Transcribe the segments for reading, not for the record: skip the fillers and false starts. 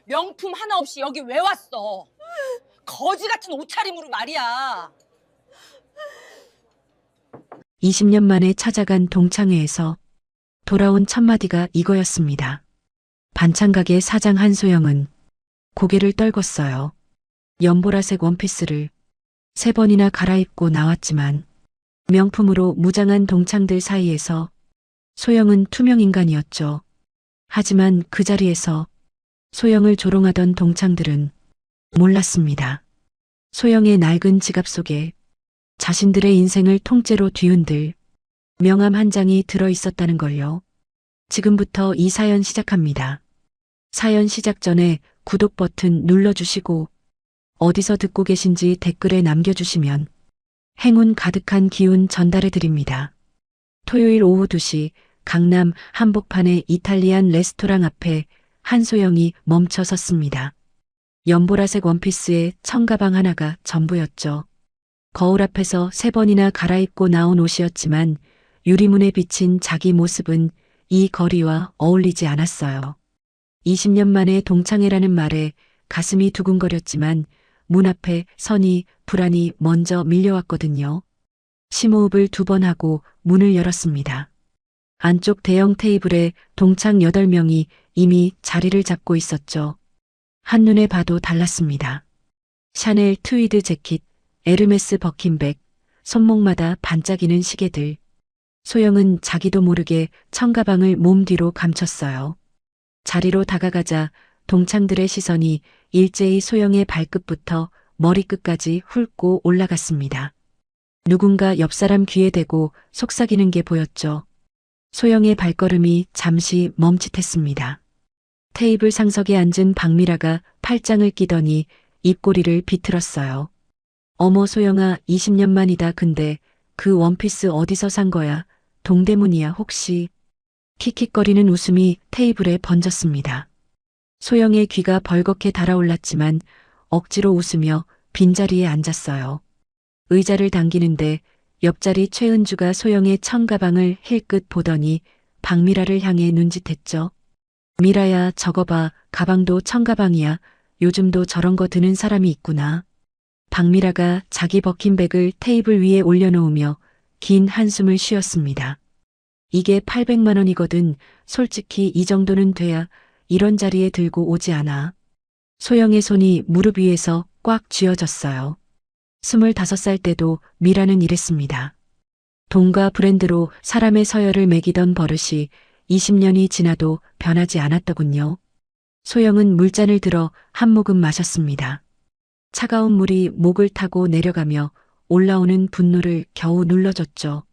명품 하나 없이 여기 왜 왔어? 거지 같은 옷차림으로 말이야. 20년 만에 찾아간 동창회에서 돌아온 첫마디가 이거였습니다. 반찬가게 사장 한소영은 고개를 떨궜어요. 연보라색 원피스를 3번이나 갈아입고 나왔지만 명품으로 무장한 동창들 사이에서 소영은 투명인간이었죠. 하지만 그 자리에서 소영을 조롱하던 동창들은 몰랐습니다. 소영의 낡은 지갑 속에 자신들의 인생을 통째로 뒤흔들 명함 한 장이 들어 있었다는 걸요. 지금부터 이 사연 시작합니다. 사연 시작 전에 구독 버튼 눌러주시고 어디서 듣고 계신지 댓글에 남겨주시면 행운 가득한 기운 전달해 드립니다. 토요일 오후 2시 강남 한복판의 이탈리안 레스토랑 앞에 한소영이 멈춰 섰습니다. 연보라색 원피스에 청가방 하나가 전부였죠. 거울 앞에서 3번이나 갈아입고 나온 옷이었지만 유리문에 비친 자기 모습은 이 거리와 어울리지 않았어요. 20년 만에 동창회라는 말에 가슴이 두근거렸지만 문 앞에 선이 불안이 먼저 밀려왔거든요. 심호흡을 2번 하고 문을 열었습니다. 안쪽 대형 테이블에 동창 8명이 이미 자리를 잡고 있었죠. 한눈에 봐도 달랐습니다. 샤넬 트위드 재킷, 에르메스 버킨백, 손목마다 반짝이는 시계들. 소영은 자기도 모르게 청가방을 몸 뒤로 감췄어요. 자리로 다가가자 동창들의 시선이 일제히 소영의 발끝부터 머리끝까지 훑고 올라갔습니다. 누군가 옆 사람 귀에 대고 속삭이는 게 보였죠. 소영의 발걸음이 잠시 멈칫했습니다. 테이블 상석에 앉은 박미라가 팔짱을 끼더니 입꼬리를 비틀었어요. 어머 소영아 20년 만이다. 근데 그 원피스 어디서 산 거야? 동대문이야 혹시? 킥킥거리는 웃음이 테이블에 번졌습니다. 소영의 귀가 벌겋게 달아올랐지만 억지로 웃으며 빈자리에 앉았어요. 의자를 당기는데 옆자리 최은주가 소영의 청가방을 힐끗 보더니 박미라를 향해 눈짓했죠. 미라야 저거 봐, 가방도 청가방이야. 요즘도 저런 거 드는 사람이 있구나. 박미라가 자기 버킨백을 테이블 위에 올려놓으며 긴 한숨을 쉬었습니다. 이게 800만 원이거든. 솔직히 이 정도는 돼야 이런 자리에 들고 오지 않아. 소영의 손이 무릎 위에서 꽉 쥐어졌어요. 25살 때도 미라는 이랬습니다. 돈과 브랜드로 사람의 서열을 매기던 버릇이 20년이 지나도 변하지 않았더군요. 소영은 물잔을 들어 한 모금 마셨습니다. 차가운 물이 목을 타고 내려가며 올라오는 분노를 겨우 눌러줬죠.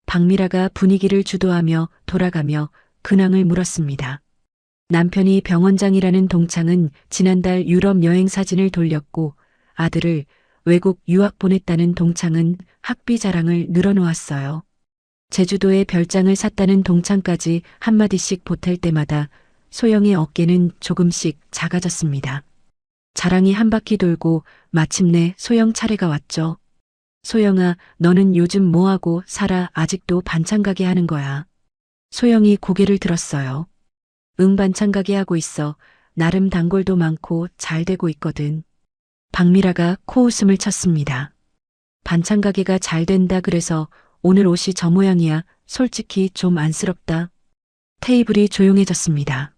박미라가 분위기를 주도하며 돌아가며 근황을 물었습니다. 남편이 병원장이라는 동창은 지난달 유럽 여행 사진을 돌렸고 아들을 외국 유학 보냈다는 동창은 학비 자랑을 늘어놓았어요. 제주도에 별장을 샀다는 동창까지 한마디씩 보탤 때마다 소영의 어깨는 조금씩 작아졌습니다. 자랑이 한 바퀴 돌고 마침내 소영 차례가 왔죠. 소영아, 너는 요즘 뭐하고 살아? 아직도 반찬가게 하는 거야. 소영이 고개를 들었어요. 응, 반찬가게 하고 있어. 나름 단골도 많고 잘 되고 있거든. 박미라가 코웃음을 쳤습니다. 반찬가게가 잘 된다 그래서 오늘 옷이 저 모양이야. 솔직히 좀 안쓰럽다. 테이블이 조용해졌습니다.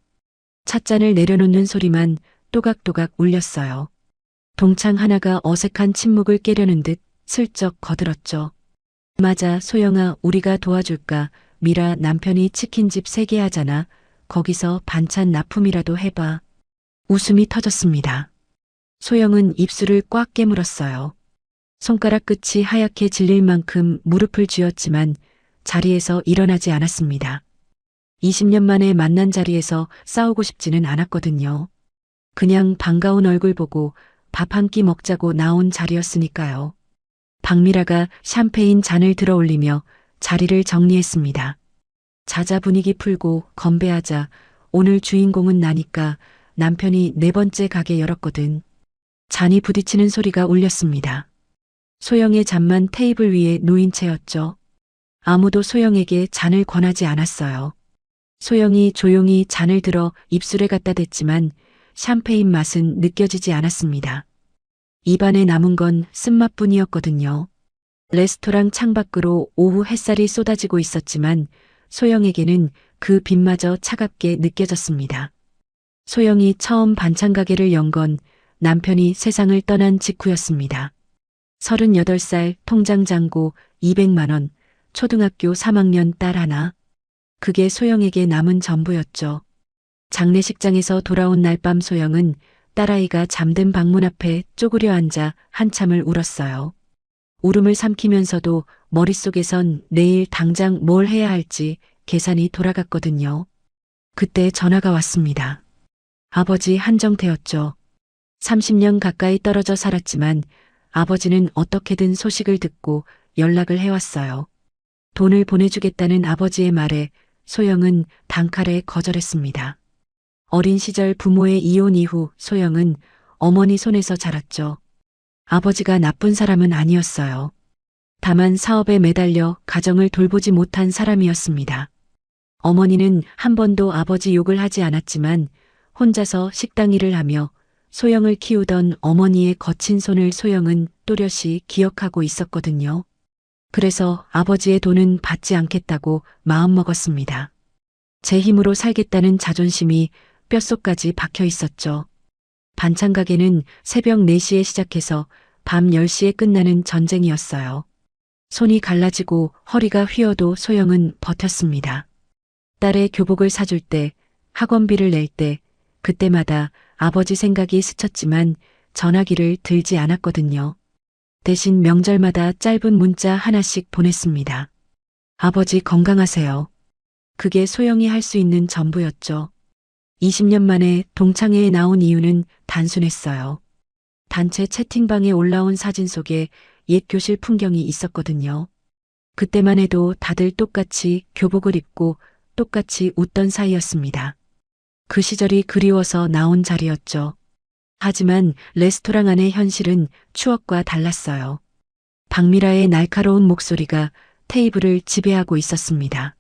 찻잔을 내려놓는 소리만 또각또각 울렸어요. 동창 하나가 어색한 침묵을 깨려는 듯 슬쩍 거들었죠. 맞아, 소영아, 우리가 도와줄까? 미라 남편이 치킨집 3개 하잖아. 거기서 반찬 납품이라도 해봐. 웃음이 터졌습니다. 소영은 입술을 꽉 깨물었어요. 손가락 끝이 하얗게 질릴 만큼 무릎을 쥐었지만 자리에서 일어나지 않았습니다. 20년 만에 만난 자리에서 싸우고 싶지는 않았거든요. 그냥 반가운 얼굴 보고 밥 한 끼 먹자고 나온 자리였으니까요. 박미라가 샴페인 잔을 들어 올리며 자리를 정리했습니다. 자자 분위기 풀고 건배하자. 오늘 주인공은 나니까. 남편이 4번째 가게 열었거든. 잔이 부딪히는 소리가 울렸습니다. 소영의 잔만 테이블 위에 놓인 채였죠. 아무도 소영에게 잔을 권하지 않았어요. 소영이 조용히 잔을 들어 입술에 갖다 댔지만 샴페인 맛은 느껴지지 않았습니다. 입안에 남은 건 쓴맛뿐이었거든요. 레스토랑 창밖으로 오후 햇살이 쏟아지고 있었지만 소영에게는 그 빛마저 차갑게 느껴졌습니다. 소영이 처음 반찬 가게를 연 건 남편이 세상을 떠난 직후였습니다. 38살 통장 잔고 200만 원, 초등학교 3학년 딸 하나. 그게 소영에게 남은 전부였죠. 장례식장에서 돌아온 날 밤 소영은 딸아이가 잠든 방문 앞에 쪼그려 앉아 한참을 울었어요. 울음을 삼키면서도 머릿속에선 내일 당장 뭘 해야 할지 계산이 돌아갔거든요. 그때 전화가 왔습니다. 아버지 한정태였죠. 30년 가까이 떨어져 살았지만 아버지는 어떻게든 소식을 듣고 연락을 해왔어요. 돈을 보내주겠다는 아버지의 말에 소영은 단칼에 거절했습니다. 어린 시절 부모의 이혼 이후 소영은 어머니 손에서 자랐죠. 아버지가 나쁜 사람은 아니었어요. 다만 사업에 매달려 가정을 돌보지 못한 사람이었습니다. 어머니는 한 번도 아버지 욕을 하지 않았지만 혼자서 식당 일을 하며 소영을 키우던 어머니의 거친 손을 소영은 또렷이 기억하고 있었거든요. 그래서 아버지의 돈은 받지 않겠다고 마음먹었습니다. 제 힘으로 살겠다는 자존심이 뼛속까지 박혀 있었죠. 반찬 가게는 새벽 4시에 시작해서 밤 10시에 끝나는 전쟁이었어요. 손이 갈라지고 허리가 휘어도 소영은 버텼습니다. 딸의 교복을 사줄 때, 학원비를 낼 때, 그때마다 아버지 생각이 스쳤지만 전화기를 들지 않았거든요. 대신 명절마다 짧은 문자 하나씩 보냈습니다. 아버지 건강하세요. 그게 소영이 할 수 있는 전부였죠. 20년 만에 동창회에 나온 이유는 단순했어요. 단체 채팅방에 올라온 사진 속에 옛 교실 풍경이 있었거든요. 그때만 해도 다들 똑같이 교복을 입고 똑같이 웃던 사이였습니다. 그 시절이 그리워서 나온 자리였죠. 하지만 레스토랑 안의 현실은 추억과 달랐어요. 박미라의 날카로운 목소리가 테이블을 지배하고 있었습니다.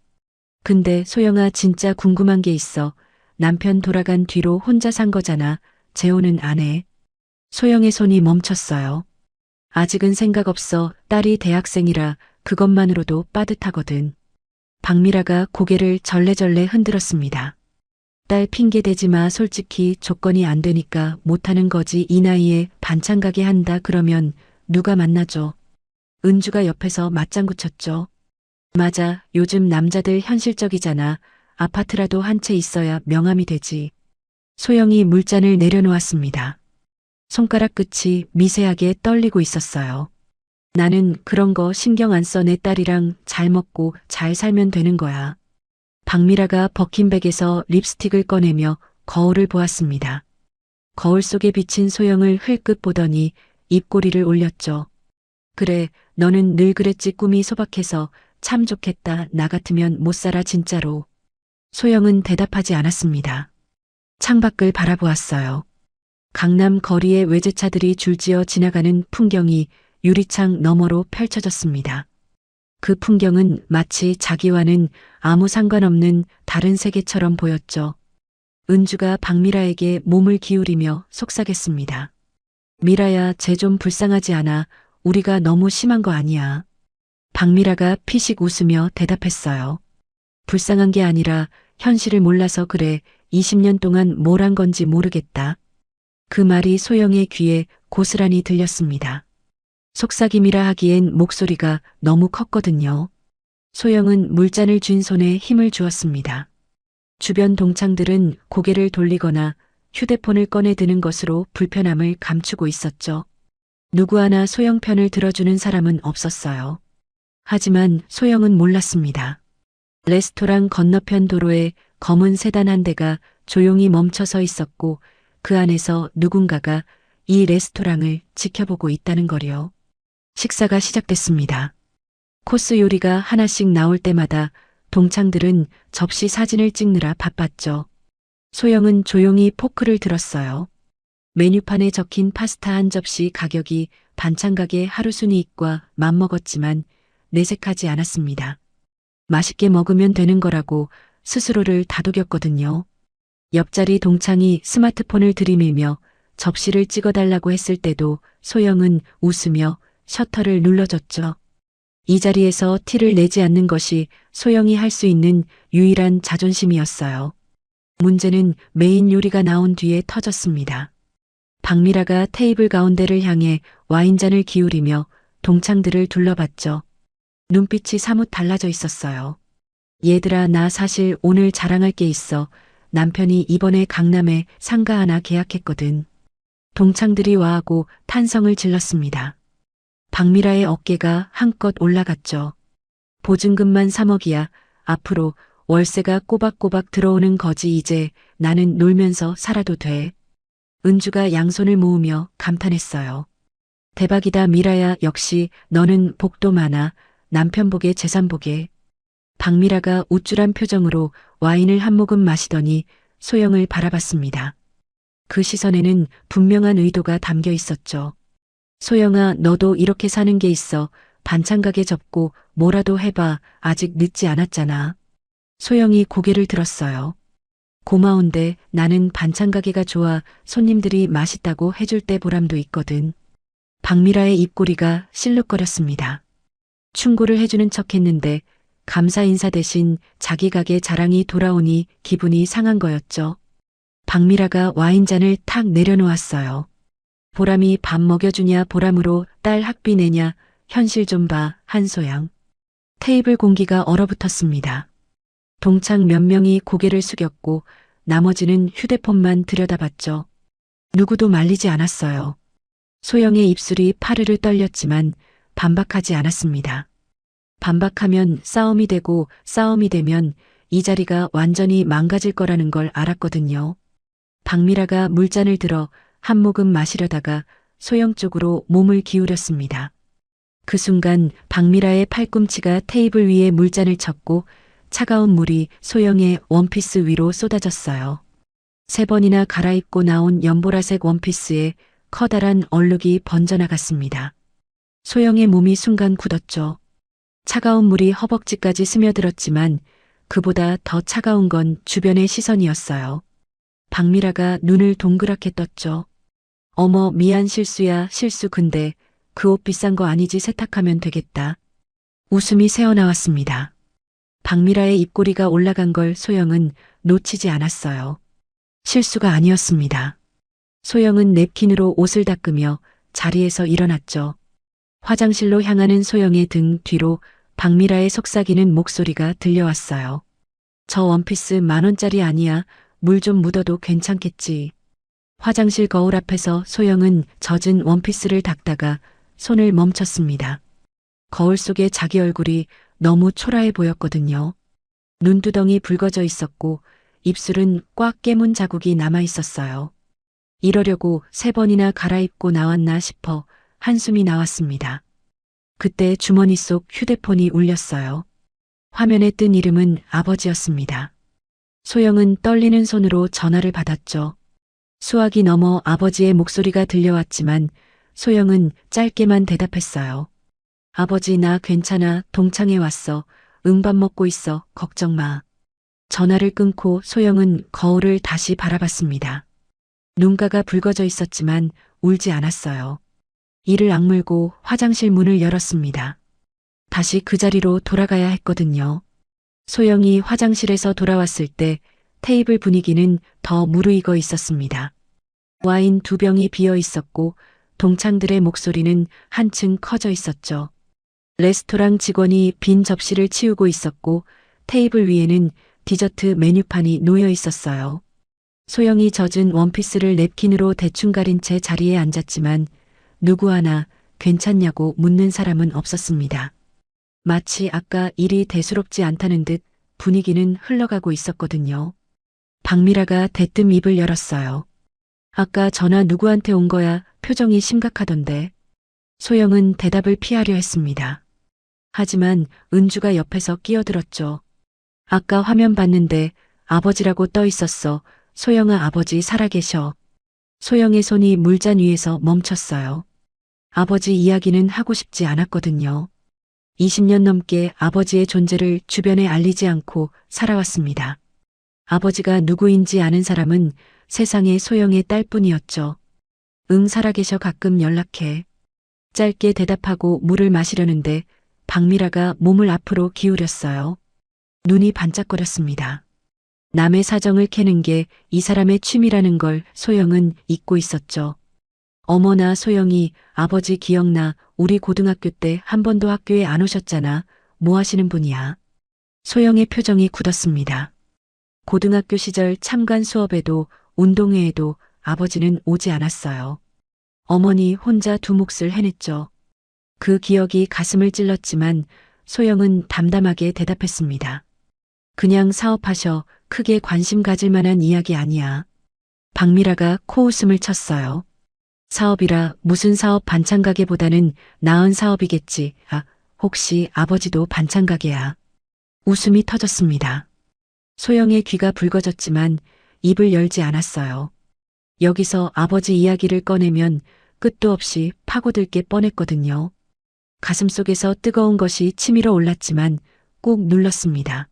근데 소영아 진짜 궁금한 게 있어. 남편 돌아간 뒤로 혼자 산 거잖아. 재혼은 안 해. 소영의 손이 멈췄어요. 아직은 생각 없어. 딸이 대학생이라 그것만으로도 빠듯하거든. 박미라가 고개를 절레절레 흔들었습니다. 딸 핑계대지 마. 솔직히 조건이 안 되니까 못하는 거지. 이 나이에 반찬 가게 한다 그러면 누가 만나줘. 은주가 옆에서 맞장구 쳤죠. 맞아. 요즘 남자들 현실적이잖아. 아파트라도 한 채 있어야 명함이 되지. 소영이 물잔을 내려놓았습니다. 손가락 끝이 미세하게 떨리고 있었어요. 나는 그런 거 신경 안 써. 내 딸이랑 잘 먹고 잘 살면 되는 거야. 박미라가 벗긴 백에서 립스틱을 꺼내며 거울을 보았습니다. 거울 속에 비친 소영을 흘끗 보더니 입꼬리를 올렸죠. 그래, 너는 늘 그랬지. 꿈이 소박해서 참 좋겠다. 나 같으면 못 살아 진짜로. 소영은 대답하지 않았습니다. 창밖을 바라보았어요. 강남 거리에 외제차들이 줄지어 지나가는 풍경이 유리창 너머로 펼쳐졌습니다. 그 풍경은 마치 자기와는 아무 상관없는 다른 세계처럼 보였죠. 은주가 박미라에게 몸을 기울이며 속삭였습니다. 미라야, 쟤 좀 불쌍하지 않아? 우리가 너무 심한 거 아니야? 박미라가 피식 웃으며 대답했어요. 불쌍한 게 아니라 현실을 몰라서 그래. 20년 동안 뭘 한 건지 모르겠다. 그 말이 소영의 귀에 고스란히 들렸습니다. 속삭임이라 하기엔 목소리가 너무 컸거든요. 소영은 물잔을 쥔 손에 힘을 주었습니다. 주변 동창들은 고개를 돌리거나 휴대폰을 꺼내 드는 것으로 불편함을 감추고 있었죠. 누구 하나 소영 편을 들어주는 사람은 없었어요. 하지만 소영은 몰랐습니다. 레스토랑 건너편 도로에 검은 세단 한 대가 조용히 멈춰서 있었고 그 안에서 누군가가 이 레스토랑을 지켜보고 있다는 거요. 식사가 시작됐습니다. 코스 요리가 하나씩 나올 때마다 동창들은 접시 사진을 찍느라 바빴죠. 소영은 조용히 포크를 들었어요. 메뉴판에 적힌 파스타 한 접시 가격이 반찬 가게 하루순이익과 맞먹었지만 내색하지 않았습니다. 맛있게 먹으면 되는 거라고 스스로를 다독였거든요. 옆자리 동창이 스마트폰을 들이밀며 접시를 찍어달라고 했을 때도 소영은 웃으며 셔터를 눌러줬죠. 이 자리에서 티를 내지 않는 것이 소영이 할 수 있는 유일한 자존심이었어요. 문제는 메인 요리가 나온 뒤에 터졌습니다. 박미라가 테이블 가운데를 향해 와인잔을 기울이며 동창들을 둘러봤죠. 눈빛이 사뭇 달라져 있었어요. 얘들아, 나 사실 오늘 자랑할 게 있어. 남편이 이번에 강남에 상가 하나 계약했거든. 동창들이 와하고 탄성을 질렀습니다. 박미라의 어깨가 한껏 올라갔죠. 보증금만 3억이야. 앞으로 월세가 꼬박꼬박 들어오는 거지. 이제 나는 놀면서 살아도 돼. 은주가 양손을 모으며 감탄했어요. 대박이다 미라야. 역시 너는 복도 많아. 남편 복에 재산 복에. 박미라가 우쭐한 표정으로 와인을 한 모금 마시더니 소영을 바라봤습니다. 그 시선에는 분명한 의도가 담겨 있었죠. 소영아, 너도 이렇게 사는 게 있어. 반찬 가게 접고 뭐라도 해봐. 아직 늦지 않았잖아. 소영이 고개를 들었어요. 고마운데 나는 반찬 가게가 좋아. 손님들이 맛있다고 해줄 때 보람도 있거든. 박미라의 입꼬리가 실룩거렸습니다. 충고를 해주는 척 했는데 감사 인사 대신 자기 가게 자랑이 돌아오니 기분이 상한 거였죠. 박미라가 와인잔을 탁 내려놓았어요. 보람이 밥 먹여주냐, 보람으로 딸 학비 내냐, 현실 좀 봐, 한소양. 테이블 공기가 얼어붙었습니다. 동창 몇 명이 고개를 숙였고 나머지는 휴대폰만 들여다봤죠. 누구도 말리지 않았어요. 소영의 입술이 파르르 떨렸지만 반박하지 않았습니다. 반박하면 싸움이 되고 싸움이 되면 이 자리가 완전히 망가질 거라는 걸 알았거든요. 박미라가 물잔을 들어 한 모금 마시려다가 소영 쪽으로 몸을 기울였습니다. 그 순간 박미라의 팔꿈치가 테이블 위에 물잔을 쳤고 차가운 물이 소영의 원피스 위로 쏟아졌어요. 3번이나 갈아입고 나온 연보라색 원피스에 커다란 얼룩이 번져나갔습니다. 소영의 몸이 순간 굳었죠. 차가운 물이 허벅지까지 스며들었지만 그보다 더 차가운 건 주변의 시선이었어요. 박미라가 눈을 동그랗게 떴죠. 어머, 미안, 실수야, 실수. 근데 그 옷 비싼 거 아니지? 세탁하면 되겠다. 웃음이 새어나왔습니다. 박미라의 입꼬리가 올라간 걸 소영은 놓치지 않았어요. 실수가 아니었습니다. 소영은 냅킨으로 옷을 닦으며 자리에서 일어났죠. 화장실로 향하는 소영의 등 뒤로 박미라의 속삭이는 목소리가 들려왔어요. 저 원피스 10,000원짜리 아니야. 물 좀 묻어도 괜찮겠지. 화장실 거울 앞에서 소영은 젖은 원피스를 닦다가 손을 멈췄습니다. 거울 속에 자기 얼굴이 너무 초라해 보였거든요. 눈두덩이 붉어져 있었고 입술은 꽉 깨문 자국이 남아 있었어요. 이러려고 3번이나 갈아입고 나왔나 싶어 한숨이 나왔습니다. 그때 주머니 속 휴대폰이 울렸어요. 화면에 뜬 이름은 아버지였습니다. 소영은 떨리는 손으로 전화를 받았죠. 수화기 넘어 아버지의 목소리가 들려왔지만 소영은 짧게만 대답했어요. 아버지, 나 괜찮아. 동창회 왔어. 밥 먹고 있어. 걱정 마. 전화를 끊고 소영은 거울을 다시 바라봤습니다. 눈가가 붉어져 있었지만 울지 않았어요. 이를 악물고 화장실 문을 열었습니다. 다시 그 자리로 돌아가야 했거든요. 소영이 화장실에서 돌아왔을 때 테이블 분위기는 더 무르익어 있었습니다. 와인 2병이 비어 있었고 동창들의 목소리는 한층 커져 있었죠. 레스토랑 직원이 빈 접시를 치우고 있었고 테이블 위에는 디저트 메뉴판이 놓여 있었어요. 소영이 젖은 원피스를 냅킨으로 대충 가린 채 자리에 앉았지만 누구 하나 괜찮냐고 묻는 사람은 없었습니다. 마치 아까 일이 대수롭지 않다는 듯 분위기는 흘러가고 있었거든요. 박미라가 대뜸 입을 열었어요. 아까 전화 누구한테 온 거야? 표정이 심각하던데. 소영은 대답을 피하려 했습니다. 하지만 은주가 옆에서 끼어들었죠. 아까 화면 봤는데 아버지라고 떠 있었어. 소영아, 아버지 살아계셔. 소영의 손이 물잔 위에서 멈췄어요. 아버지 이야기는 하고 싶지 않았거든요. 20년 넘게 아버지의 존재를 주변에 알리지 않고 살아왔습니다. 아버지가 누구인지 아는 사람은 세상에 소영의 딸뿐이었죠. 응, 살아계셔. 가끔 연락해. 짧게 대답하고 물을 마시려는데 박미라가 몸을 앞으로 기울였어요. 눈이 반짝거렸습니다. 남의 사정을 캐는 게 이 사람의 취미라는 걸 소영은 잊고 있었죠. 어머나, 소영이 아버지 기억나? 우리 고등학교 때 한 번도 학교에 안 오셨잖아. 뭐 하시는 분이야? 소영의 표정이 굳었습니다. 고등학교 시절 참관 수업에도 운동회에도 아버지는 오지 않았어요. 어머니 혼자 두 몫을 해냈죠. 그 기억이 가슴을 찔렀지만 소영은 담담하게 대답했습니다. 그냥 사업하셔. 크게 관심 가질 만한 이야기 아니야. 박미라가 코웃음을 쳤어요. 사업이라 무슨 사업? 반찬 가게보다는 나은 사업이겠지. 아, 혹시 아버지도 반찬 가게야? 웃음이 터졌습니다. 소영의 귀가 붉어졌지만 입을 열지 않았어요. 여기서 아버지 이야기를 꺼내면 끝도 없이 파고들 게 뻔했거든요. 가슴속에서 뜨거운 것이 치밀어 올랐지만 꾹 눌렀습니다.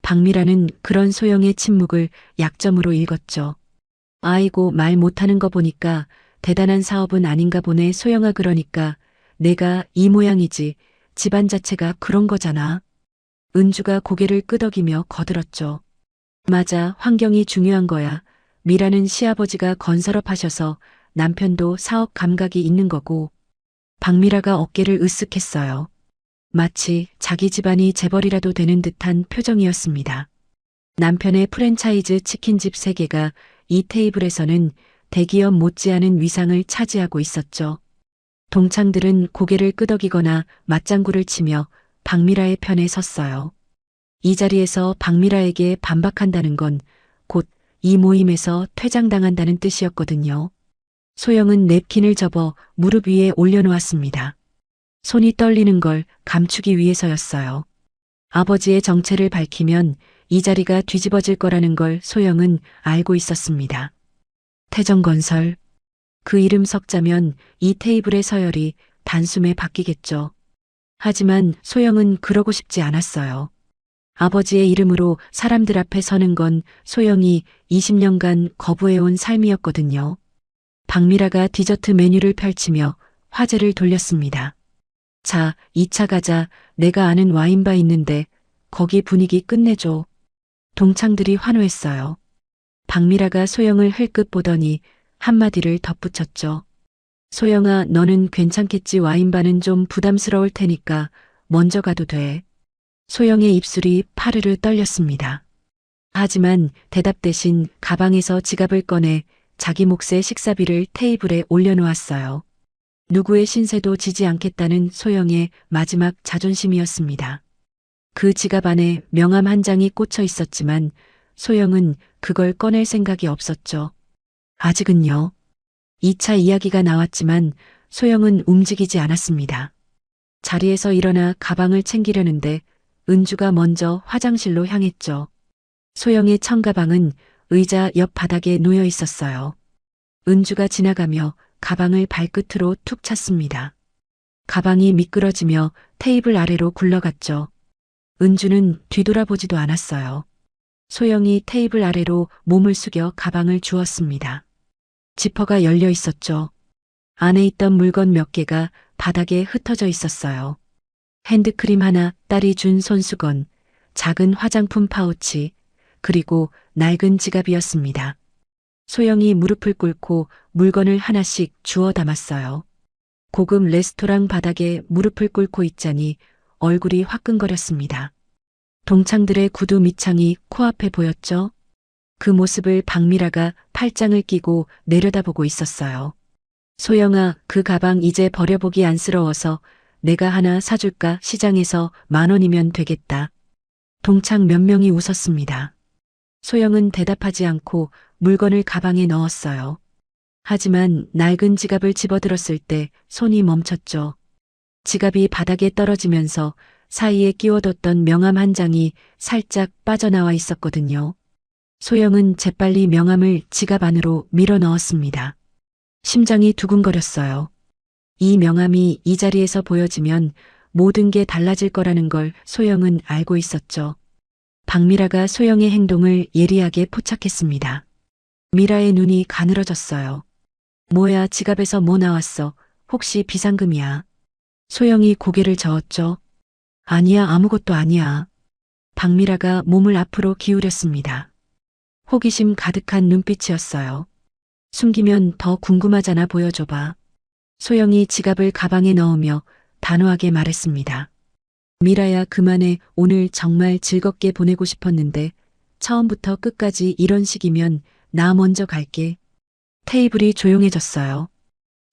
박미라는 그런 소영의 침묵을 약점으로 읽었죠. 아이고, 말 못하는 거 보니까 대단한 사업은 아닌가 보네. 소영아, 그러니까 내가 이 모양이지 집안 자체가 그런 거잖아. 은주가 고개를 끄덕이며 거들었죠. 맞아, 환경이 중요한 거야. 미라는 시아버지가 건설업 하셔서 남편도 사업 감각이 있는 거고. 박미라가 어깨를 으쓱했어요. 마치 자기 집안이 재벌이라도 되는 듯한 표정이었습니다. 남편의 프랜차이즈 치킨집 3개가 이 테이블에서는 대기업 못지않은 위상을 차지하고 있었죠. 동창들은 고개를 끄덕이거나 맞장구를 치며 박미라의 편에 섰어요. 이 자리에서 박미라에게 반박한다는 건 곧 이 모임에서 퇴장당한다는 뜻이었거든요. 소영은 냅킨을 접어 무릎 위에 올려놓았습니다. 손이 떨리는 걸 감추기 위해서였어요. 아버지의 정체를 밝히면 이 자리가 뒤집어질 거라는 걸 소영은 알고 있었습니다. 태정건설. 그 이름 석자면 이 테이블의 서열이 단숨에 바뀌겠죠. 하지만 소영은 그러고 싶지 않았어요. 아버지의 이름으로 사람들 앞에 서는 건 소영이 20년간 거부해온 삶이었거든요. 박미라가 디저트 메뉴를 펼치며 화제를 돌렸습니다. 자, 2차 가자. 내가 아는 와인바 있는데 거기 분위기 끝내줘. 동창들이 환호했어요. 박미라가 소영을 흘끗 보더니 한마디를 덧붙였죠. 소영아, 너는 괜찮겠지. 와인바는 좀 부담스러울 테니까 먼저 가도 돼. 소영의 입술이 파르르 떨렸습니다. 하지만 대답 대신 가방에서 지갑을 꺼내 자기 몫의 식사비를 테이블에 올려놓았어요. 누구의 신세도 지지 않겠다는 소영의 마지막 자존심이었습니다. 그 지갑 안에 명함 한 장이 꽂혀 있었지만 소영은 그걸 꺼낼 생각이 없었죠. 아직은요. 2차 이야기가 나왔지만 소영은 움직이지 않았습니다. 자리에서 일어나 가방을 챙기려는데 은주가 먼저 화장실로 향했죠. 소영의 청가방은 의자 옆 바닥에 놓여 있었어요. 은주가 지나가며 가방을 발끝으로 툭 찼습니다. 가방이 미끄러지며 테이블 아래로 굴러갔죠. 은주는 뒤돌아보지도 않았어요. 소영이 테이블 아래로 몸을 숙여 가방을 주었습니다. 지퍼가 열려 있었죠. 안에 있던 물건 몇 개가 바닥에 흩어져 있었어요. 핸드크림 하나, 딸이 준 손수건, 작은 화장품 파우치, 그리고 낡은 지갑이었습니다. 소영이 무릎을 꿇고 물건을 하나씩 주워 담았어요. 고급 레스토랑 바닥에 무릎을 꿇고 있자니 얼굴이 화끈거렸습니다. 동창들의 구두 밑창이 코앞에 보였죠. 그 모습을 박미라가 팔짱을 끼고 내려다보고 있었어요. 소영아, 그 가방 이제 버려보기 안쓰러워서 내가 하나 사줄까? 시장에서 10,000원이면 되겠다. 동창 몇 명이 웃었습니다. 소영은 대답하지 않고 물건을 가방에 넣었어요. 하지만 낡은 지갑을 집어들었을 때 손이 멈췄죠. 지갑이 바닥에 떨어지면서 사이에 끼워뒀던 명함 한 장이 살짝 빠져나와 있었거든요. 소영은 재빨리 명함을 지갑 안으로 밀어 넣었습니다. 심장이 두근거렸어요. 이 명함이 이 자리에서 보여지면 모든 게 달라질 거라는 걸 소영은 알고 있었죠. 박미라가 소영의 행동을 예리하게 포착했습니다. 미라의 눈이 가늘어졌어요. 뭐야, 지갑에서 뭐 나왔어? 혹시 비상금이야? 소영이 고개를 저었죠. 아니야, 아무것도 아니야. 박미라가 몸을 앞으로 기울였습니다. 호기심 가득한 눈빛이었어요. 숨기면 더 궁금하잖아, 보여줘봐. 소영이 지갑을 가방에 넣으며 단호하게 말했습니다. 미라야, 그만해. 오늘 정말 즐겁게 보내고 싶었는데 처음부터 끝까지 이런 식이면 나 먼저 갈게. 테이블이 조용해졌어요.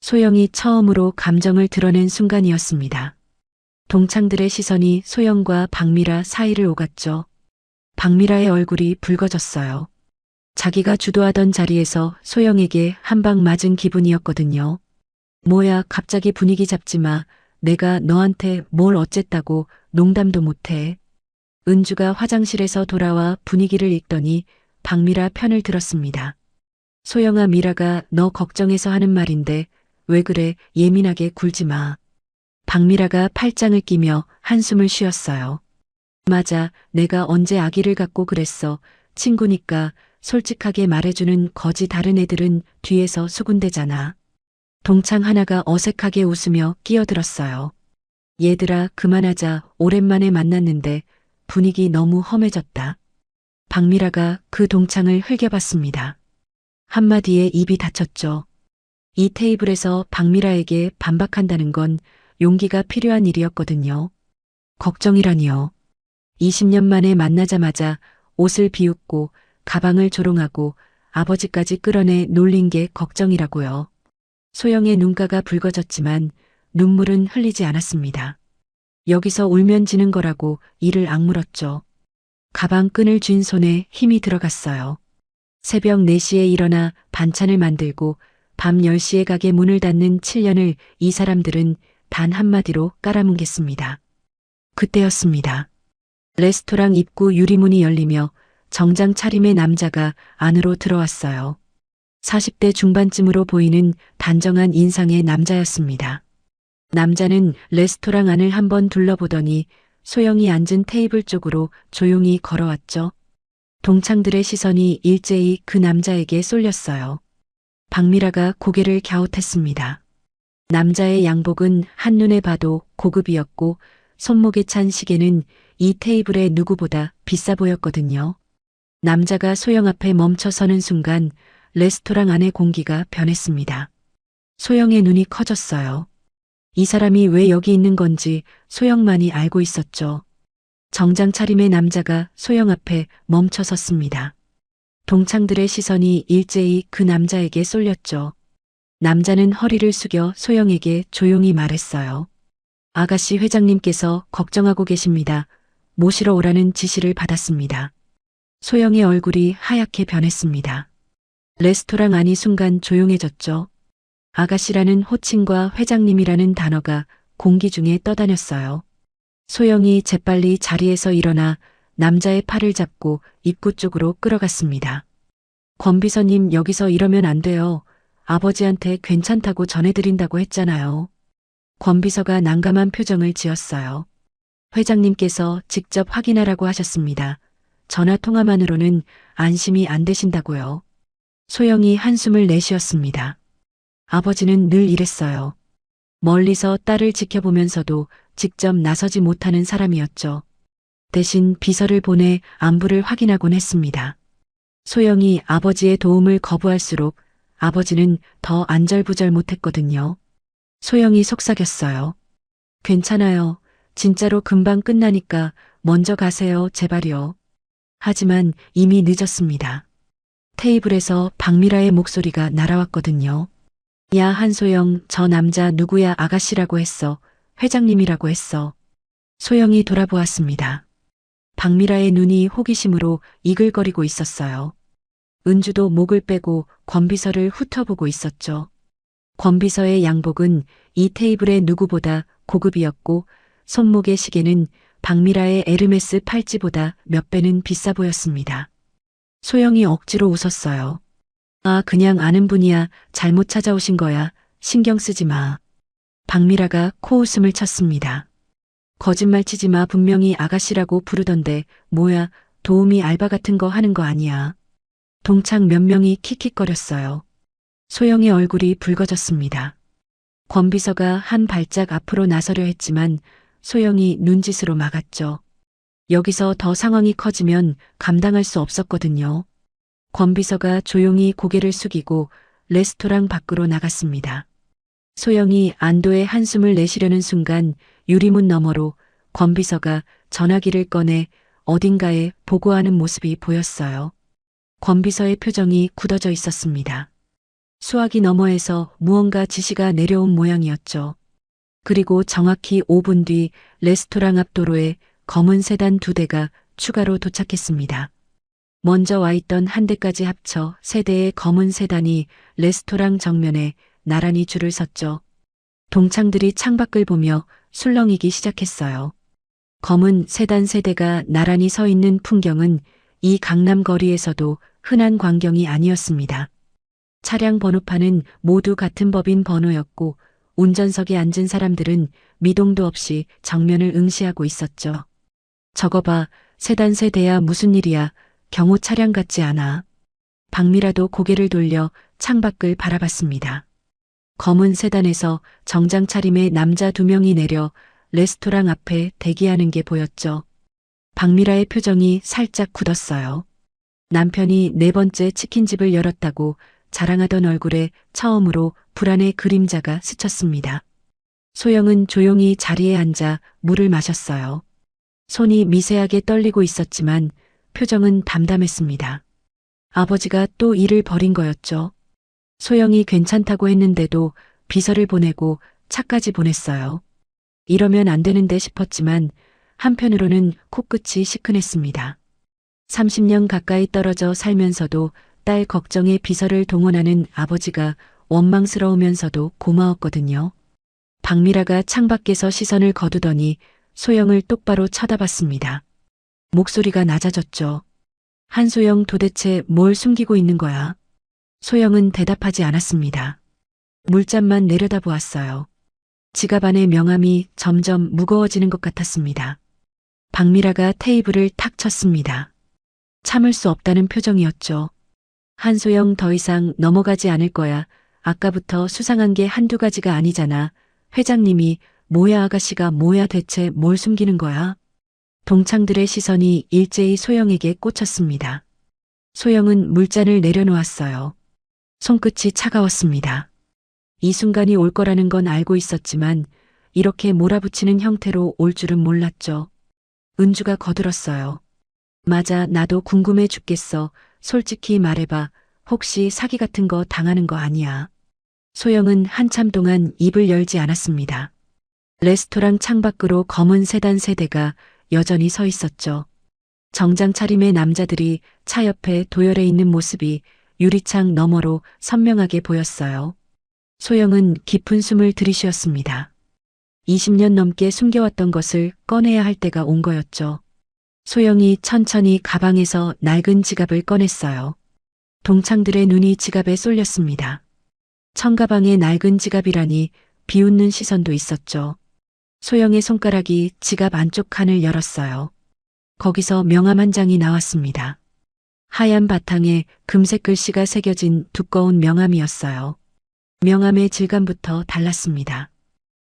소영이 처음으로 감정을 드러낸 순간이었습니다. 동창들의 시선이 소영과 박미라 사이를 오갔죠. 박미라의 얼굴이 붉어졌어요. 자기가 주도하던 자리에서 소영에게 한 방 맞은 기분이었거든요. 뭐야, 갑자기 분위기 잡지 마. 내가 너한테 뭘 어쨌다고. 농담도 못해. 은주가 화장실에서 돌아와 분위기를 읽더니 박미라 편을 들었습니다. 소영아, 미라가 너 걱정해서 하는 말인데 왜 그래, 예민하게 굴지 마. 박미라가 팔짱을 끼며 한숨을 쉬었어요. 맞아, 내가 언제 아기를 갖고 그랬어. 친구니까 솔직하게 말해주는 거지, 다른 애들은 뒤에서 수군대잖아. 동창 하나가 어색하게 웃으며 끼어들었어요. 얘들아, 그만하자. 오랜만에 만났는데 분위기 너무 험해졌다. 박미라가 그 동창을 흘겨봤습니다. 한마디에 입이 닫혔죠. 이 테이블에서 박미라에게 반박한다는 건 용기가 필요한 일이었거든요. 걱정이라니요. 20년 만에 만나자마자 옷을 비웃고 가방을 조롱하고 아버지까지 끌어내 놀린 게 걱정이라고요. 소영의 눈가가 붉어졌지만 눈물은 흘리지 않았습니다. 여기서 울면 지는 거라고 이를 악물었죠. 가방 끈을 쥔 손에 힘이 들어갔어요. 새벽 4시에 일어나 반찬을 만들고 밤 10시에 가게 문을 닫는 7년을 이 사람들은 단 한마디로 깔아뭉갰습니다. 그때였습니다. 레스토랑 입구 유리문이 열리며 정장 차림의 남자가 안으로 들어왔어요. 40대 중반쯤으로 보이는 단정한 인상의 남자였습니다. 남자는 레스토랑 안을 한번 둘러보더니 소영이 앉은 테이블 쪽으로 조용히 걸어왔죠. 동창들의 시선이 일제히 그 남자에게 쏠렸어요. 박미라가 고개를 갸웃했습니다. 남자의 양복은 한눈에 봐도 고급이었고 손목에 찬 시계는 이 테이블의 누구보다 비싸 보였거든요. 남자가 소영 앞에 멈춰 서는 순간 레스토랑 안의 공기가 변했습니다. 소영의 눈이 커졌어요. 이 사람이 왜 여기 있는 건지 소영만이 알고 있었죠. 정장 차림의 남자가 소영 앞에 멈춰 섰습니다. 동창들의 시선이 일제히 그 남자에게 쏠렸죠. 남자는 허리를 숙여 소영에게 조용히 말했어요. 아가씨, 회장님께서 걱정하고 계십니다. 모시러 오라는 지시를 받았습니다. 소영의 얼굴이 하얗게 변했습니다. 레스토랑 안이 순간 조용해졌죠. 아가씨라는 호칭과 회장님이라는 단어가 공기 중에 떠다녔어요. 소영이 재빨리 자리에서 일어나 남자의 팔을 잡고 입구 쪽으로 끌어갔습니다. 권 비서님, 여기서 이러면 안 돼요. 아버지한테 괜찮다고 전해드린다고 했잖아요. 권 비서가 난감한 표정을 지었어요. 회장님께서 직접 확인하라고 하셨습니다. 전화 통화만으로는 안심이 안 되신다고요. 소영이 한숨을 내쉬었습니다. 아버지는 늘 이랬어요. 멀리서 딸을 지켜보면서도 직접 나서지 못하는 사람이었죠. 대신 비서를 보내 안부를 확인하곤 했습니다. 소영이 아버지의 도움을 거부할수록 아버지는 더 안절부절 못했거든요. 소영이 속삭였어요. 괜찮아요. 진짜로 금방 끝나니까 먼저 가세요, 제발요. 하지만 이미 늦었습니다. 테이블에서 박미라의 목소리가 날아왔거든요. 야, 한소영, 저 남자 누구야? 아가씨라고 했어. 회장님이라고 했어. 소영이 돌아보았습니다. 박미라의 눈이 호기심으로 이글거리고 있었어요. 은주도 목을 빼고 권비서를 훑어보고 있었죠. 권비서의 양복은 이 테이블의 누구보다 고급이었고 손목의 시계는 박미라의 에르메스 팔찌보다 몇 배는 비싸 보였습니다. 소영이 억지로 웃었어요. 아, 그냥 아는 분이야. 잘못 찾아오신 거야. 신경 쓰지 마. 박미라가 코웃음을 쳤습니다. 거짓말 치지 마. 분명히 아가씨라고 부르던데. 뭐야, 도우미 알바 같은 거 하는 거 아니야. 동창 몇 명이 킥킥거렸어요. 소영의 얼굴이 붉어졌습니다. 권 비서가 한 발짝 앞으로 나서려 했지만 소영이 눈짓으로 막았죠. 여기서 더 상황이 커지면 감당할 수 없었거든요. 권 비서가 조용히 고개를 숙이고 레스토랑 밖으로 나갔습니다. 소영이 안도의 한숨을 내쉬려는 순간 유리문 너머로 권 비서가 전화기를 꺼내 어딘가에 보고하는 모습이 보였어요. 권 비서의 표정이 굳어져 있었습니다. 수화기 너머에서 무언가 지시가 내려온 모양이었죠. 그리고 정확히 5분 뒤 레스토랑 앞 도로에 검은 세단 2대가 추가로 도착했습니다. 먼저 와 있던 한 대까지 합쳐 3대의 검은 세단이 레스토랑 정면에 나란히 줄을 섰죠. 동창들이 창밖을 보며 술렁이기 시작했어요. 검은 세단 3대가 나란히 서 있는 풍경은 이 강남 거리에서도 흔한 광경이 아니었습니다. 차량 번호판은 모두 같은 법인 번호였고 운전석에 앉은 사람들은 미동도 없이 정면을 응시하고 있었죠. 저거 봐, 세단 3대야 무슨 일이야. 경호 차량 같지 않아. 박미라도 고개를 돌려 창밖을 바라봤습니다. 검은 세단에서 정장 차림의 남자 2명이 내려 레스토랑 앞에 대기하는 게 보였죠. 박미라의 표정이 살짝 굳었어요. 남편이 4번째 치킨집을 열었다고 자랑하던 얼굴에 처음으로 불안의 그림자가 스쳤습니다. 소영은 조용히 자리에 앉아 물을 마셨어요. 손이 미세하게 떨리고 있었지만 표정은 담담했습니다. 아버지가 또 일을 벌인 거였죠. 소영이 괜찮다고 했는데도 비서를 보내고 차까지 보냈어요. 이러면 안 되는데 싶었지만 한편으로는 코끝이 시큰했습니다. 30년 가까이 떨어져 살면서도 딸 걱정에 비서를 동원하는 아버지가 원망스러우면서도 고마웠거든요. 박미라가 창밖에서 시선을 거두더니 소영을 똑바로 쳐다봤습니다. 목소리가 낮아졌죠. 한소영 도대체 뭘 숨기고 있는 거야? 소영은 대답하지 않았습니다. 물잔만 내려다보았어요. 지갑 안의 명함이 점점 무거워지는 것 같았습니다. 박미라가 테이블을 탁 쳤습니다. 참을 수 없다는 표정이었죠. 한소영 더 이상 넘어가지 않을 거야. 아까부터 수상한 게 한두 가지가 아니잖아. 회장님이 뭐야 아가씨가 뭐야 대체 뭘 숨기는 거야? 동창들의 시선이 일제히 소영에게 꽂혔습니다. 소영은 물잔을 내려놓았어요. 손끝이 차가웠습니다. 이 순간이 올 거라는 건 알고 있었지만 이렇게 몰아붙이는 형태로 올 줄은 몰랐죠. 은주가 거들었어요. 맞아, 나도 궁금해 죽겠어. 솔직히 말해봐. 혹시 사기 같은 거 당하는 거 아니야? 소영은 한참 동안 입을 열지 않았습니다. 레스토랑 창밖으로 검은 세단 3대가 여전히 서 있었죠. 정장 차림의 남자들이 차 옆에 도열해 있는 모습이 유리창 너머로 선명하게 보였어요. 소영은 깊은 숨을 들이쉬었습니다. 20년 넘게 숨겨왔던 것을 꺼내야 할 때가 온 거였죠. 소영이 천천히 가방에서 낡은 지갑을 꺼냈어요. 동창들의 눈이 지갑에 쏠렸습니다. 청가방의 낡은 지갑이라니 비웃는 시선도 있었죠. 소영의 손가락이 지갑 안쪽 칸을 열었어요. 거기서 명함 한 장이 나왔습니다. 하얀 바탕에 금색 글씨가 새겨진 두꺼운 명함이었어요. 명함의 질감부터 달랐습니다.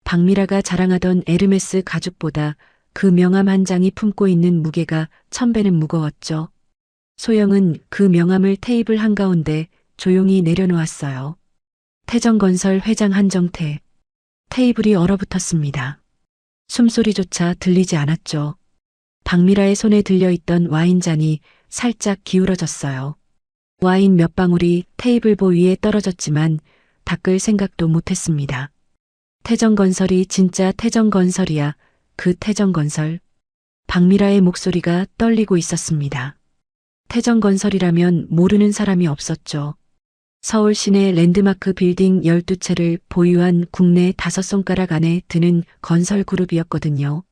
박미라가 자랑하던 에르메스 가죽보다 그 명함 한 장이 품고 있는 무게가 1000배는 무거웠죠. 소영은 그 명함을 테이블 한가운데 조용히 내려놓았어요. 태정건설 회장 한정태. 테이블이 얼어붙었습니다. 숨소리조차 들리지 않았죠. 박미라의 손에 들려있던 와인잔이 살짝 기울어졌어요. 와인 몇 방울이 테이블보 위에 떨어졌지만 닦을 생각도 못했습니다. 태정건설이 진짜 태정건설이야. 그 태정건설. 박미라의 목소리가 떨리고 있었습니다. 태정건설이라면 모르는 사람이 없었죠. 서울 시내 랜드마크 빌딩 12채를 보유한 국내 5손가락 안에 드는 건설 그룹이었거든요.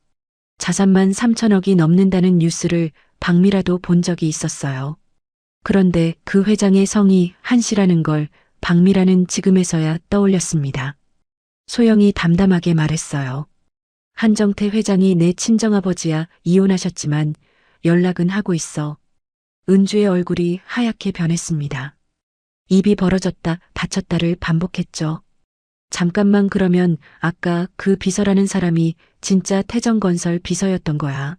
자산만 3천억이 넘는다는 뉴스를 박미라도 본 적이 있었어요. 그런데 그 회장의 성이 한씨라는 걸 박미라는 지금에서야 떠올렸습니다. 소영이 담담하게 말했어요. 한정태 회장이 내 친정아버지야. 이혼하셨지만 연락은 하고 있어. 은주의 얼굴이 하얗게 변했습니다. 입이 벌어졌다 닫혔다를 반복했죠. 잠깐만, 그러면 아까 그 비서라는 사람이 진짜 태정건설 비서였던 거야?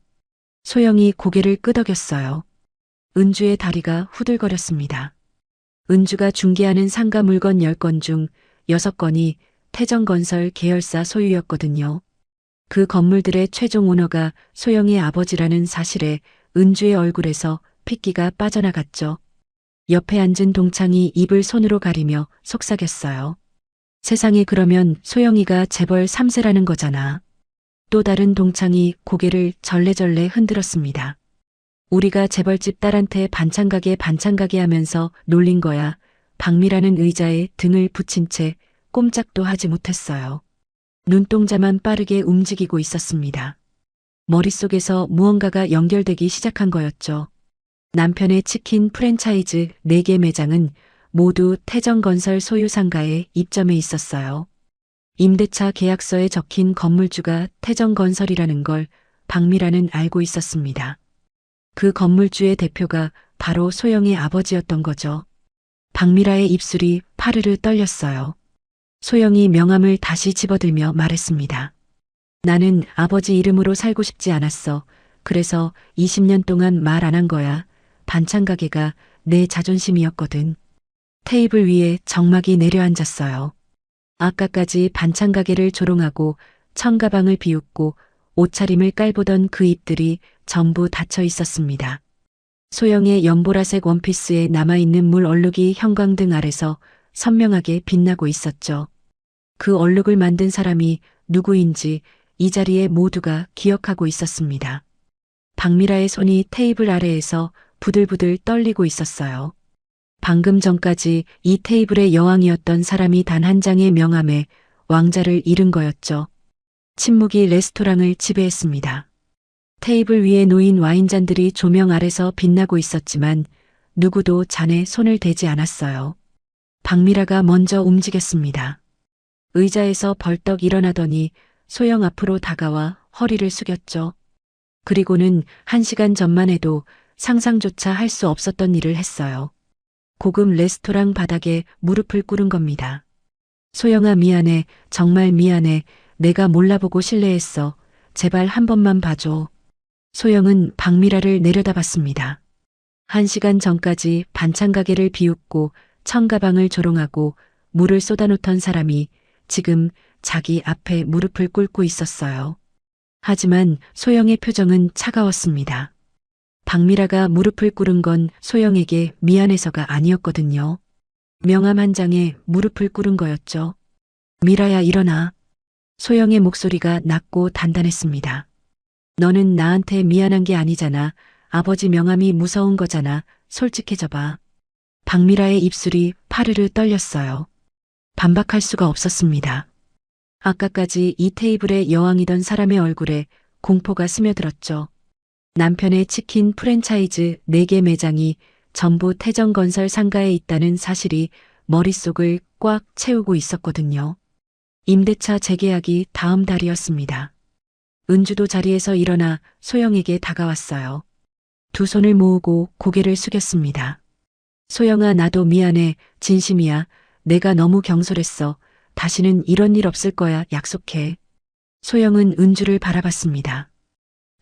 소영이 고개를 끄덕였어요. 은주의 다리가 후들거렸습니다. 은주가 중개하는 상가 물건 10건 중 6건이 태정건설 계열사 소유였거든요. 그 건물들의 최종 오너가 소영의 아버지라는 사실에 은주의 얼굴에서 핏기가 빠져나갔죠. 옆에 앉은 동창이 입을 손으로 가리며 속삭였어요. 세상에, 그러면 소영이가 재벌 3세라는 거잖아. 또 다른 동창이 고개를 절레절레 흔들었습니다. 우리가 재벌집 딸한테 반찬가게 하면서 놀린 거야. 박미라는 의자에 등을 붙인 채 꼼짝도 하지 못했어요. 눈동자만 빠르게 움직이고 있었습니다. 머릿속에서 무언가가 연결되기 시작한 거였죠. 남편의 치킨 프랜차이즈 4개 매장은 모두 태정건설 소유 상가에 입점해 있었어요. 임대차 계약서에 적힌 건물주가 태정건설이라는 걸 박미라는 알고 있었습니다. 그 건물주의 대표가 바로 소영의 아버지였던 거죠. 박미라의 입술이 파르르 떨렸어요. 소영이 명함을 다시 집어들며 말했습니다. 나는 아버지 이름으로 살고 싶지 않았어. 그래서 20년 동안 말 안 한 거야. 반찬 가게가 내 자존심이었거든. 테이블 위에 정막이 내려앉았어요. 아까까지 반찬 가게를 조롱하고 청가방을 비웃고 옷차림을 깔보던 그 입들이 전부 닫혀 있었습니다. 소영의 연보라색 원피스에 남아있는 물 얼룩이 형광등 아래서 선명하게 빛나고 있었죠. 그 얼룩을 만든 사람이 누구인지 이 자리에 모두가 기억하고 있었습니다. 박미라의 손이 테이블 아래에서 부들부들 떨리고 있었어요. 방금 전까지 이 테이블의 여왕이었던 사람이 단 한 장의 명함에 왕자를 잃은 거였죠. 침묵이 레스토랑을 지배했습니다. 테이블 위에 놓인 와인잔들이 조명 아래서 빛나고 있었지만 누구도 잔에 손을 대지 않았어요. 박미라가 먼저 움직였습니다. 의자에서 벌떡 일어나더니 소영 앞으로 다가와 허리를 숙였죠. 그리고는 1시간 전만 해도 상상조차 할 수 없었던 일을 했어요. 고급 레스토랑 바닥에 무릎을 꿇은 겁니다. 소영아, 미안해. 정말 미안해. 내가 몰라보고 실례했어. 제발 한 번만 봐줘. 소영은 박미라를 내려다봤습니다. 1시간 전까지 반찬 가게를 비웃고 청가방을 조롱하고 물을 쏟아놓던 사람이 지금 자기 앞에 무릎을 꿇고 있었어요. 하지만 소영의 표정은 차가웠습니다. 박미라가 무릎을 꿇은 건 소영에게 미안해서가 아니었거든요. 명함 한 장에 무릎을 꿇은 거였죠. 미라야, 일어나. 소영의 목소리가 낮고 단단했습니다. 너는 나한테 미안한 게 아니잖아. 아버지 명함이 무서운 거잖아. 솔직해져봐. 박미라의 입술이 파르르 떨렸어요. 반박할 수가 없었습니다. 아까까지 이 테이블의 여왕이던 사람의 얼굴에 공포가 스며들었죠. 남편의 치킨 프랜차이즈 4개 매장이 전부 태정건설 상가에 있다는 사실이 머릿속을 꽉 채우고 있었거든요. 임대차 재계약이 다음 달이었습니다. 은주도 자리에서 일어나 소영에게 다가왔어요. 두 손을 모으고 고개를 숙였습니다. 소영아, 나도 미안해. 진심이야. 내가 너무 경솔했어. 다시는 이런 일 없을 거야. 약속해. 소영은 은주를 바라봤습니다.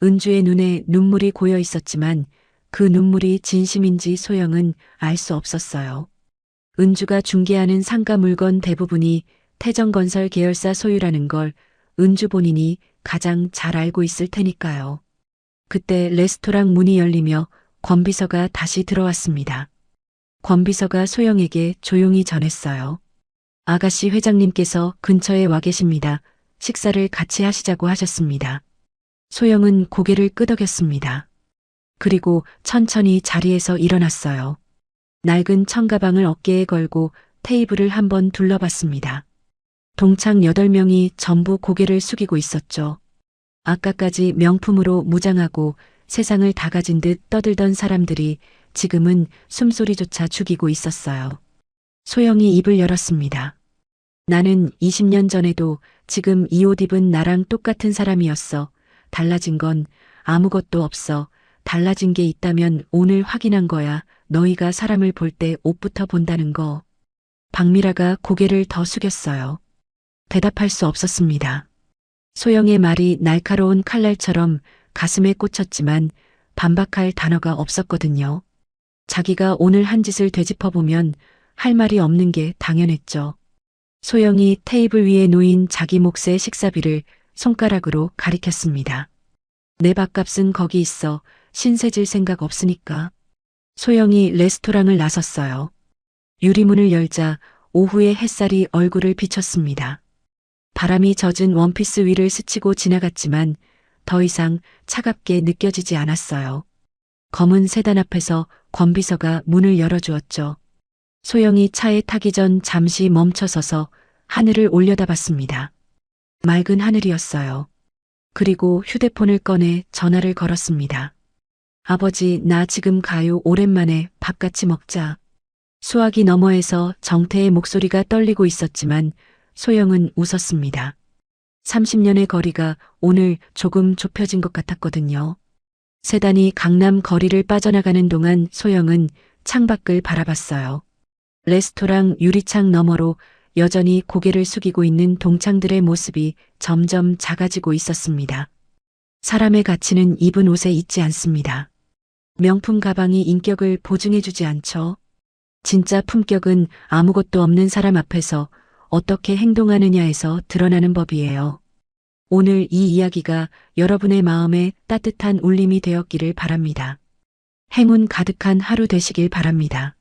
은주의 눈에 눈물이 고여 있었지만 그 눈물이 진심인지 소영은 알 수 없었어요. 은주가 중개하는 상가 물건 대부분이 태정건설 계열사 소유라는 걸 은주 본인이 가장 잘 알고 있을 테니까요. 그때 레스토랑 문이 열리며 권 비서가 다시 들어왔습니다. 권 비서가 소영에게 조용히 전했어요. 아가씨, 회장님께서 근처에 와 계십니다. 식사를 같이 하시자고 하셨습니다. 소영은 고개를 끄덕였습니다. 그리고 천천히 자리에서 일어났어요. 낡은 청가방을 어깨에 걸고 테이블을 한번 둘러봤습니다. 동창 8명이 전부 고개를 숙이고 있었죠. 아까까지 명품으로 무장하고 세상을 다 가진 듯 떠들던 사람들이 지금은 숨소리조차 죽이고 있었어요. 소영이 입을 열었습니다. 나는 20년 전에도 지금 이 옷 입은 나랑 똑같은 사람이었어. 달라진 건 아무것도 없어. 달라진 게 있다면 오늘 확인한 거야. 너희가 사람을 볼 때 옷부터 본다는 거. 박미라가 고개를 더 숙였어요. 대답할 수 없었습니다. 소영의 말이 날카로운 칼날처럼 가슴에 꽂혔지만 반박할 단어가 없었거든요. 자기가 오늘 한 짓을 되짚어보면 할 말이 없는 게 당연했죠. 소영이 테이블 위에 놓인 자기 몫의 식사비를 손가락으로 가리켰습니다. 내 밥값은 거기 있어. 신세질 생각 없으니까. 소영이 레스토랑을 나섰어요. 유리문을 열자 오후의 햇살이 얼굴을 비췄습니다. 바람이 젖은 원피스 위를 스치고 지나갔지만 더 이상 차갑게 느껴지지 않았어요. 검은 세단 앞에서 권 비서가 문을 열어주었죠. 소영이 차에 타기 전 잠시 멈춰서서 하늘을 올려다봤습니다. 맑은 하늘이었어요. 그리고 휴대폰을 꺼내 전화를 걸었습니다. 아버지, 나 지금 가요. 오랜만에 밥 같이 먹자. 수화기 너머에서 정태의 목소리가 떨리고 있었지만 소영은 웃었습니다. 30년의 거리가 오늘 조금 좁혀진 것 같았거든요. 세단이 강남 거리를 빠져나가는 동안 소영은 창밖을 바라봤어요. 레스토랑 유리창 너머로 여전히 고개를 숙이고 있는 동창들의 모습이 점점 작아지고 있었습니다. 사람의 가치는 입은 옷에 있지 않습니다. 명품 가방이 인격을 보증해주지 않죠. 진짜 품격은 아무것도 없는 사람 앞에서 어떻게 행동하느냐에서 드러나는 법이에요. 오늘 이 이야기가 여러분의 마음에 따뜻한 울림이 되었기를 바랍니다. 행운 가득한 하루 되시길 바랍니다.